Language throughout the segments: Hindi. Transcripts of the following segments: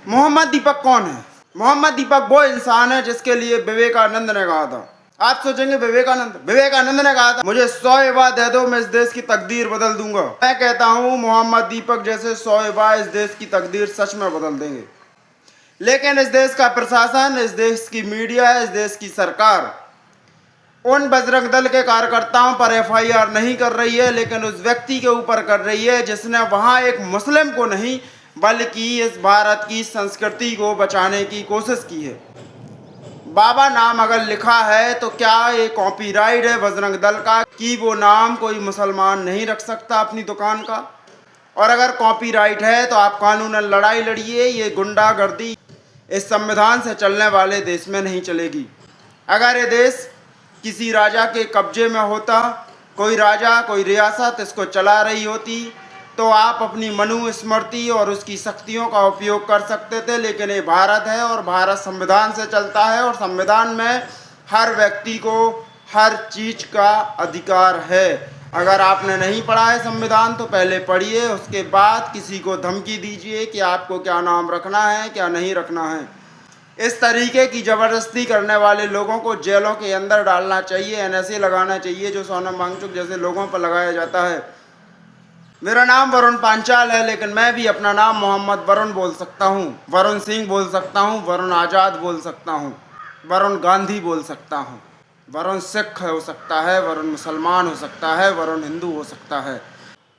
मोहम्मद दीपक कौन है? मोहम्मद दीपक वो इंसान है जिसके लिए विवेकानंद ने कहा था। आप सोचेंगे विवेकानंद ने कहा था मुझे 100 युवा दे दो, मैं इस देश की तकदीर बदल दूंगा। मैं कहता हूं मोहम्मद दीपक जैसे 100 युवा इस देश की तकदीर सच में बदल देंगे। लेकिन इस देश का प्रशासन, इस देश की मीडिया, इस देश की सरकार उन बजरंग दल के कार्यकर्ताओं पर FIR नहीं कर रही है, लेकिन उस व्यक्ति के ऊपर कर रही है जिसने वहां एक मुस्लिम को नहीं बल्कि इस भारत की संस्कृति को बचाने की कोशिश की है। बाबा नाम अगर लिखा है तो क्या ये कॉपीराइट है बजरंग दल का कि वो नाम कोई मुसलमान नहीं रख सकता अपनी दुकान का? और अगर कॉपीराइट है तो आप कानूनन लड़ाई लड़िए। ये गुंडागर्दी इस संविधान से चलने वाले देश में नहीं चलेगी। अगर ये देश किसी राजा के कब्जे में होता, कोई राजा, कोई रियासत इसको चला रही होती, तो आप अपनी मनुस्मृति और उसकी शक्तियों का उपयोग कर सकते थे। लेकिन ये भारत है और भारत संविधान से चलता है और संविधान में हर व्यक्ति को हर चीज का अधिकार है। अगर आपने नहीं पढ़ा है संविधान तो पहले पढ़िए, उसके बाद किसी को धमकी दीजिए कि आपको क्या नाम रखना है, क्या नहीं रखना है। इस तरीके की ज़बरदस्ती करने वाले लोगों को जेलों के अंदर डालना चाहिए, NSA लगाना चाहिए जो सोनम वांगचुक जैसे लोगों पर लगाया जाता है। मेरा नाम वरुण पांचाल है, लेकिन मैं भी अपना नाम मोहम्मद वरुण बोल सकता हूँ, वरुण सिंह बोल सकता हूँ, वरुण आज़ाद बोल सकता हूँ, वरुण गांधी बोल सकता हूँ, वरुण सिख हो सकता है, वरुण मुसलमान हो सकता है, वरुण हिंदू हो सकता है।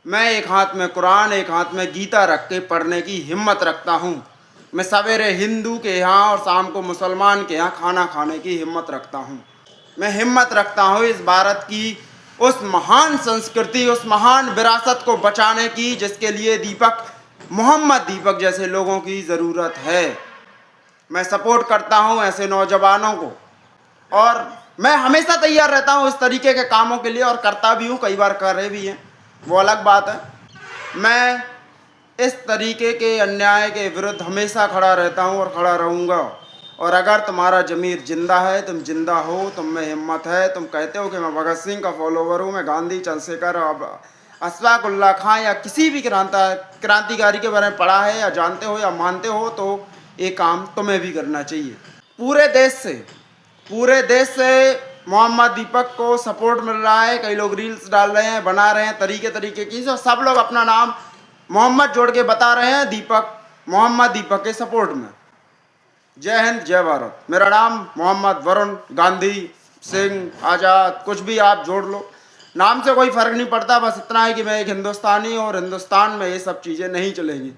मैं एक हाथ में कुरान, एक हाथ में गीता रख के पढ़ने की हिम्मत रखता हूँ। मैं सवेरे हिंदू के यहाँ और शाम को मुसलमान के यहाँ खाना खाने की हिम्मत रखता हूँ। मैं हिम्मत रखता हूँ इस भारत की उस महान संस्कृति, उस महान विरासत को बचाने की जिसके लिए मोहम्मद दीपक जैसे लोगों की ज़रूरत है। मैं सपोर्ट करता हूँ ऐसे नौजवानों को और मैं हमेशा तैयार रहता हूँ इस तरीके के कामों के लिए और करता भी हूँ, कई बार कर रहे भी हैं, वो अलग बात है। मैं इस तरीके के अन्याय के विरुद्ध हमेशा खड़ा रहता हूँ और खड़ा रहूँगा। और अगर तुम्हारा ज़मीर जिंदा है, तुम जिंदा हो, तुम में हिम्मत है, तुम कहते हो कि मैं भगत सिंह का फॉलोवर हूँ, मैं गांधी, चंद्रशेखर, अशफाक उल्लाह खां या किसी भी क्रांतिकारी के बारे में पढ़ा है या जानते हो या मानते हो, तो ये काम तुम्हें भी करना चाहिए। पूरे देश से मोहम्मद दीपक को सपोर्ट मिल रहा है। कई लोग रील्स डाल रहे हैं, बना रहे हैं तरीके की, और सब लोग अपना नाम मोहम्मद जोड़ के बता रहे हैं मोहम्मद दीपक के सपोर्ट में। जय हिंद, जय भारत। मेरा नाम मोहम्मद वरुण, गांधी, सिंह, आज़ाद, कुछ भी आप जोड़ लो, नाम से कोई फ़र्क नहीं पड़ता। बस इतना है कि मैं एक हिंदुस्तानी और हिंदुस्तान में ये सब चीज़ें नहीं चलेंगी।